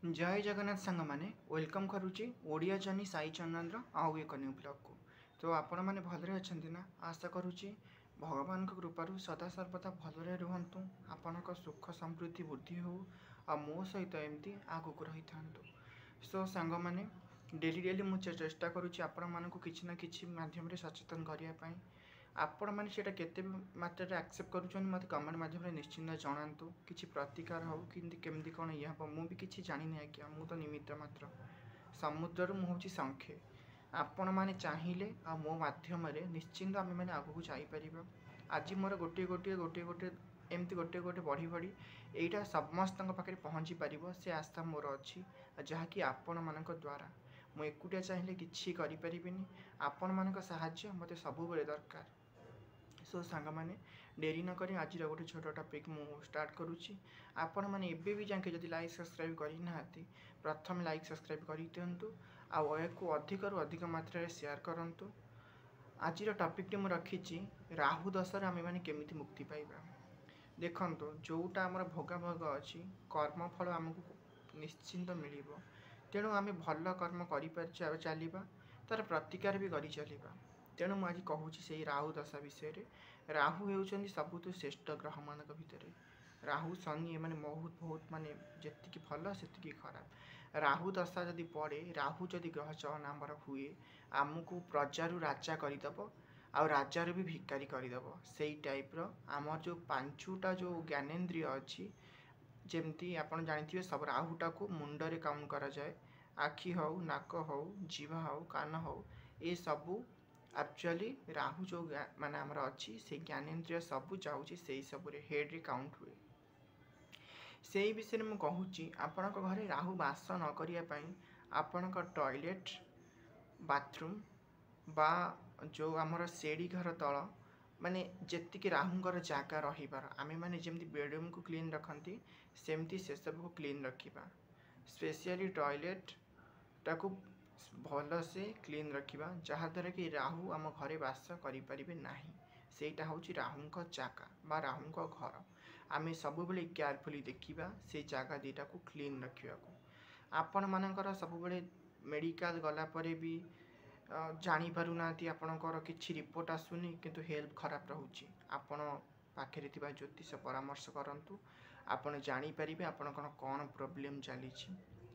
जय जगन्नाथ सांग मैंने वेलकम करुच्ची ओडिया जर्नी साई चैनल आउ एक न्यू ब्लॉग को। तो आपण मैंने भलरे अच्छा ना आशा करुच्ची भगवान कृपारू सदा सर्वदा भलरे रुहतु आपण सुख समृद्धि वृद्धि हो आ मो सहित एमती आगक रही था। सो सांग मैंने डेली डेली मुझे चेष्टा करुच्ची आपण मानक किसी ना कि माध्यम सचेतन करने आपण मैंने से केते मात्रा एक्सेप्ट करुँच मत कमेंट माध्यम निश्चिंत जनातु कि प्रतिकार हो कि केमती कौन ये हम मुझे किसी जानी आज्ञा मु तो निमित्त मात्र समुद्र मुझे संख्ये आपण मैंने चाहिए आ मो मध्यम निश्चिंत आम मैंने आगक जापर। आज मोर गोटे गोटे गोटे गोटे एमती गोटे गोटे बढ़ी बढ़ी यहीटा समस्त पाखे पहुँची पार से आस्था मोर अच्छी जहाँकि आपण मान द्वारा मुझे एकुटिया चाहिए कि आपण मान साहाय्य मत सब दरकार। सो सांग मैंने डेरी न करी आज गोटे छोट टॉपिक मु स्टार्ट करुच्ची। आपण मैंने एबे भी जाके जदि लाइक सब्सक्राइब करना प्रथम लाइक सब्सक्राइब कर दिंतु आपको अधिक रु अधिक मात्रा शेयर करूँ। आज टॉपिक मु रखी राहु दशा आम मैंने केमिति मुक्ति पाइबा। देखंतु जोटा आमर भोगा भोग अच्छी कर्मफल आमको निश्चिंत मिल तेणु आम भल कर्म कर चलवा तार प्रतिकार भी कर चलवा। तेणु मुझे कहूँ से राहु दशा विषय राहु होउछंती सबुठ श्रेष्ठ ग्रह मान भितर राहु शनि मैंने बहुत बहुत माने जी भल से खराब। राहु दशा जदि पड़े राहु जदि ग्रह चयन आमर हुए आमको प्रजारू राजा करदेव आउ राजार भी भिकारी करदेव से टाइप्र आमर जो पांचुटा जो ज्ञानेन्द्रिय अच्छी जमती आप जानते सब राहुटा को मुंडरे काउंट करा जाए आखि हो नाक हो जीवा हो कान हो ये सबू एक्चुअली राहु जो माने आमर अच्छी से ज्ञानेन्द्रिय सबू जाऊँगी से सब हेड्रे काउंट हुए से विषय में कहूँ आपण घरे राहु बास न करने आपण टॉयलेट बाथरूम बा जो आमर सेड़ी घर तल माने जी राहुंर जगह रहीबार आमे माने जमती बेडरूम को क्लीन रखती सेमती से सब को क्लीन रखा स्पेशली टॉयलेट टाको भल से क्लीन रखा जहाद्वारा कि राहु आम घरे बास करें ना सेटा हूँ राहुंक जगह बा राहुंक घर आम सब बेले केयरफुली देखा से जगह दीटा को क्लीन रखा। आपण मानकर सब बेले मेडिकल गलापर भी जानीपारूना आपणकर किसी रिपोर्ट आसुनी किंतु हेल्थ खराब रोचे आपण पाखे ज्योतिष परामर्श करूँ आपड़ जानीपारे आपण कौन प्रोब्लेम चली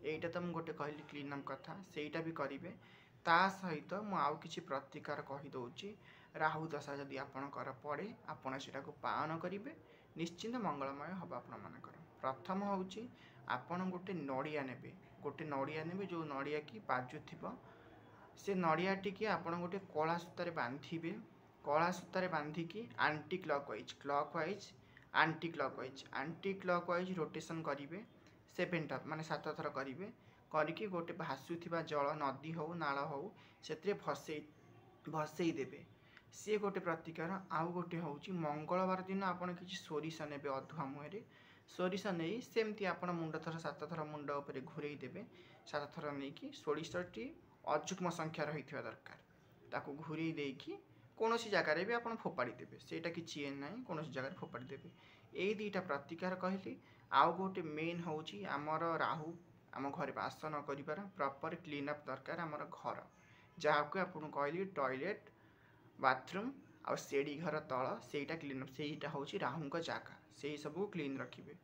यहीटा तो मुझे गोटे कहली क्लीन अप कथा सेटा भी करेंगे ता सहित मुझे प्रतिकार कहीदे राहु दशा जदि आपणकर पड़े आपण से पालन करेंगे निश्चिंत मंगलमय हम आपर। प्रथम हूँ आपण गोटे नड़िया ने जो नड़िया की बाजू थी से नड़िया टी आपड़ गोटे कला सूतार बांधे कला सूतार बांधिकी anticlockwise anticlockwise rotation करेंगे 7 माने 7 थर करेंगे करके गोटे भासुवा जल नदी हो नाल हो से भसई देवे सी गोटे प्रतिकार। आउ गोटे हूँ मंगलवार दिन आपड़ कि सोरिष ने अधुआ मुहर सोरिष नहीं सेमती आप मुंड थर 7 थर मुंड उपर घूरे देवे 7 थर नहीं सोरिषटी अजुग्म संख्या रही दरकार ताको घूरे देकी कौन जगार भी आप फोपाड़ी देवे सेटा कि ना कौन जगह फोपाड़ी देवे यही दुईटा प्रतिकार कहली। आउ गोटे मेन हूँ आमर राहु आम घर बास न कर प्रॉपर क्लीन अप दरकार आमर घर जहाँ को आपको कहली टॉयलेट बाथरूम आ सेड़ी घर तल सेटा क्लीन अप सेटा हूँ राहुंक जगह से सब क्लीन रखिए।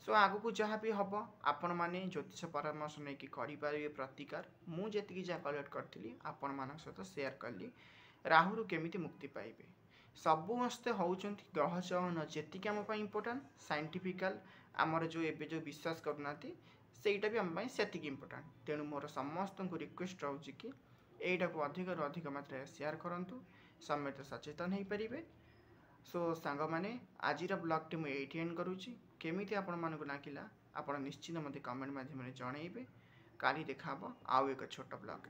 सो आग को जहाँ भी हम आपण मैंने ज्योतिष परामर्श नहीं करें प्रतिकार मुझे जहाँ कलेक्ट करी आपण मान सहित सेयार कली राहु केमिति मुक्ति पाइबे। सबुस्ते होउचंती ग्रह चयन जी आम इम्पोर्टाट साइंटिफिकल आमर जो एबे जो विश्वास करना सेटा भी आम से इम्पोर्टाट। तेणु मोर समस्त को रिक्वेस्ट रोचे कि यहीटा को अधिक अधिक मात्रा शेयर करूँ समेत सचेतन हो पारे। सो सांग मैंने आज ब्लॉग टी मुझे एंड करुच्ची केमिति आपण मानक लागिला आपण निश्चित मते कमेंट माध्यम जनइबे। काली देखा आउ एक छोट ब्लॉग।